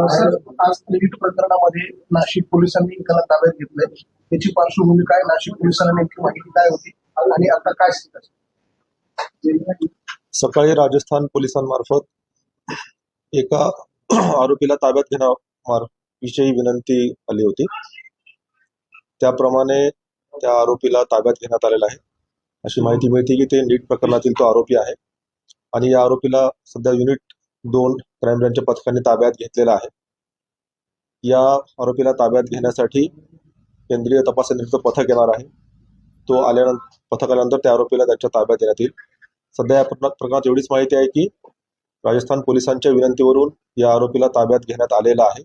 Sir, आज नीट प्रकरणामध्ये नाशिक पोलिसांनी एकाला ताब्यात घेतलंय. त्याची पार्श्वभूमी काय, नाशिक पोलिसांना नेमकी माहिती काय होती आणि आता काय स्थिती? सकाळी राजस्थान पोलिसांमार्फत एका आरोपीला ताब्यात घेण्याविषयी विनंती आली होती. त्याप्रमाणे त्या आरोपीला ताब्यात घेण्यात आलेला आहे. अशी माहिती मिळते की ते नीट प्रकरणातील तो आरोपी आहे आणि या आरोपीला सध्या युनिट 2 क्राईम ब्रँचच्या पथकाने ताब्यात घेतलेला आहे. या आरोपीला ताब्यात घेण्यासाठी केंद्रीय तपास यंत्रणेचं पथक येणार आहे. तो पथक आल्यानंतर त्या आरोपीला त्याच्या ताब्यात देण्यात येईल. सध्या या प्रकरणात एवढीच माहिती आहे की राजस्थान पोलिसांच्या विनंतीवरून या आरोपीला ताब्यात घेण्यात आलेला आहे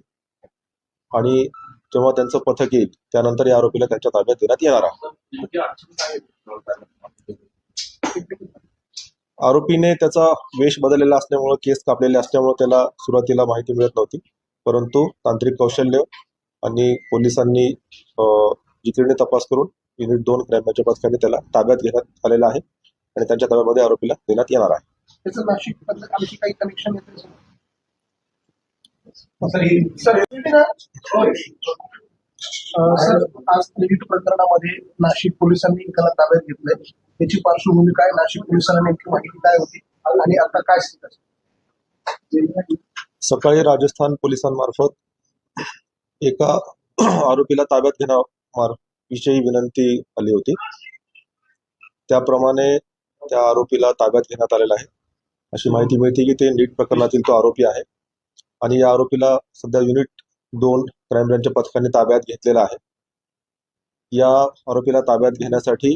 आणि जेव्हा त्यांचं पथक येईल त्यानंतर या आरोपीला त्यांच्या ताब्यात देण्यात येणार आहे. आरोपीने त्याचा वेश बदललेला असल्यामुळे, केस कापलेले असल्यामुळे त्याला सुरुवातीला माहिती मिळत नव्हती, परंतु तांत्रिक कौशल्य आणि पोलिसांनी जिकिरीने तपास करून युनिट 2 क्राईम ब्रँचच्या पथकाने त्याला ताब्यात घेण्यात आलेला आहे आणि त्यांच्या ताब्यामध्ये आरोपीला देण्यात येणार आहे. त्याचं नाशिक आणखी काही कनेक्शन येते? सर, आज नीट प्रकरणामध्ये नाशिक पोलिसांनी एकाला ताब्यात घेतलंय. त्याची पार्श्वभूमी काय, नाशिक पोलिसांना नेमकी माहिती काय होती आणि आता काय स्थिती? सकाळी राजस्थान पोलिसांमार्फत एका आरोपीला ताब्यात घेण्याविषयी विनंती आली होती. त्याप्रमाणे त्या आरोपीला ताब्यात घेण्यात आलेला आहे. अशी माहिती मिळते की ते नीट प्रकरणातील तो आरोपी आहे आणि या आरोपीला सध्या युनिट 2 क्राईम ब्रँचच्या पथकाने ताब्यात घेतलेला आहे. या आरोपीला ताब्यात घेण्यासाठी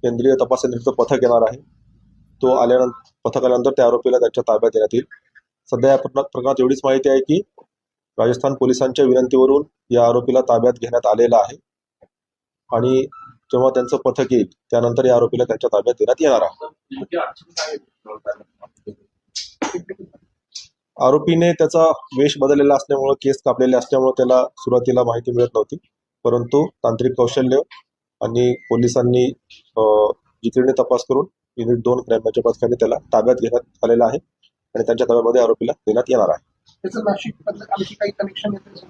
केंद्रीय तपास यंत्रणेचं पथक येणार आहे. तो पथक आल्यानंतर त्या आरोपीला त्याच्या ताब्यात देण्यात येईल. सध्या या प्रकरणात एवढीच माहिती आहे की राजस्थान पोलिसांच्या विनंतीवरून या आरोपीला ताब्यात घेण्यात आलेला आहे आणि जेव्हा त्यांचं पथक येईल त्यानंतर या आरोपीला त्यांच्या ताब्यात देण्यात येणार आहे. आरोपीने त्याचा वेश बदललेला असल्यामुळे, केस कापलेले असल्यामुळे त्याला सुरुवातीला माहिती मिळत नव्हती, परंतु तांत्रिक कौशल्य आणि पोलिसांनी जिकिरीने तपास करून युनिट 2 क्राईम ब्रँचच्या पथकाने त्याला ताब्यात घेण्यात आलेला आहे आणि त्यांच्या ताब्यामध्ये आरोपीला देण्यात येणार आहे. त्याचं नाशिक आणखी काही कनेक्शन येते?